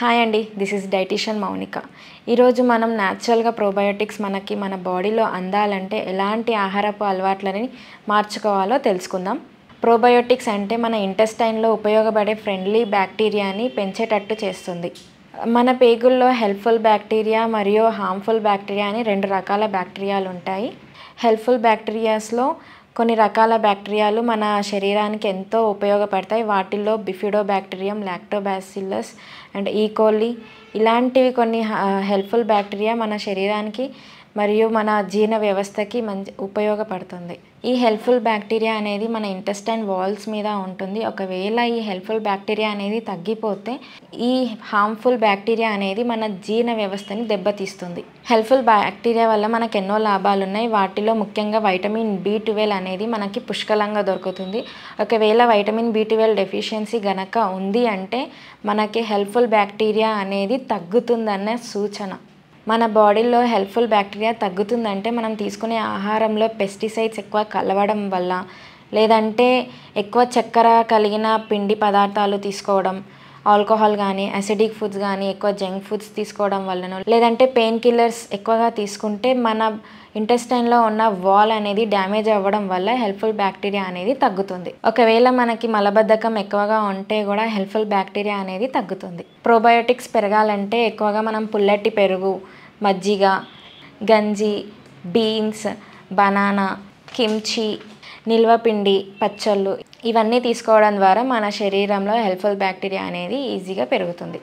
Hi అండి, this is dietitian Mounika. ఈరోజు మనం న్యాచురల్గా ప్రోబయోటిక్స్ మనకి మన బాడీలో అందాలంటే ఎలాంటి ఆహారపు అలవాట్లని మార్చుకోవాలో తెలుసుకుందాం. ప్రోబయోటిక్స్ అంటే మన ఇంటెస్టైన్లో ఉపయోగపడే ఫ్రెండ్లీ బ్యాక్టీరియాని పెంచేటట్టు చేస్తుంది. మన పేగుల్లో హెల్ప్ఫుల్ బ్యాక్టీరియా మరియు హార్మ్ఫుల్ బ్యాక్టీరియా అని రెండు రకాల బ్యాక్టీరియాలు ఉంటాయి. హెల్ప్ఫుల్ బ్యాక్టీరియాస్లో కొన్ని రకాల బ్యాక్టీరియాలు మన శరీరానికి ఎంతో ఉపయోగపడతాయి. వాటిల్లో బిఫిడోబాక్టీరియం, లాక్టోబాసిల్లస్ అండ్ ఈకోలి ఇలాంటివి కొన్ని హెల్ప్ఫుల్ బ్యాక్టీరియా మన శరీరానికి మరియు మన జీర్ణ వ్యవస్థకి ఉపయోగపడుతుంది. ఈ హెల్ప్ఫుల్ బ్యాక్టీరియా అనేది మన ఇంటెస్టైన్ వాల్స్ మీద ఉంటుంది. ఒకవేళ ఈ హెల్ప్ఫుల్ బ్యాక్టీరియా అనేది తగ్గిపోతే ఈ హార్మ్ఫుల్ బ్యాక్టీరియా అనేది మన జీర్ణ వ్యవస్థని దెబ్బతీస్తుంది. హెల్ప్ఫుల్ బ్యాక్టీరియా వల్ల మనకు ఎన్నో లాభాలు ఉన్నాయి. వాటిలో ముఖ్యంగా వైటమిన్ B12 అనేది మనకి పుష్కలంగా దొరుకుతుంది. ఒకవేళ వైటమిన్ B12 డెఫిషియన్సీ గనక ఉంది అంటే మనకి హెల్ప్ఫుల్ బ్యాక్టీరియా అనేది తగ్గుతుందన్న సూచన. మన బాడీలో హెల్ప్ఫుల్ బ్యాక్టీరియా తగ్గుతుందంటే మనం తీసుకునే ఆహారంలో పెస్టిసైడ్స్ ఎక్కువ కలవడం వల్ల, లేదంటే ఎక్కువ చక్కెర కలిగిన పిండి పదార్థాలు తీసుకోవడం, ఆల్కహాల్ కానీ అసిడిక్ ఫుడ్స్ కానీ ఎక్కువ జంక్ ఫుడ్స్ తీసుకోవడం వల్లనో, లేదంటే పెయిన్ కిల్లర్స్ ఎక్కువగా తీసుకుంటే మన ఇంటెస్టైన్లో ఉన్న వాల్ అనేది డ్యామేజ్ అవ్వడం వల్ల హెల్ప్ఫుల్ బ్యాక్టీరియా అనేది తగ్గుతుంది. ఒకవేళ మనకి మలబద్ధకం ఎక్కువగా ఉంటే కూడా హెల్ప్ఫుల్ బ్యాక్టీరియా అనేది తగ్గుతుంది. ప్రోబయోటిక్స్ పెరగాలంటే ఎక్కువగా మనం పుల్లటి పెరుగు, మజ్జిగ, గంజి, బీన్స్, బనానా, కిమ్చి, నిల్వపిండి, పచ్చళ్ళు ఇవన్నీ తీసుకోవడం ద్వారా మన శరీరంలో హెల్ప్ఫుల్ బ్యాక్టీరియా అనేది ఈజీగా పెరుగుతుంది.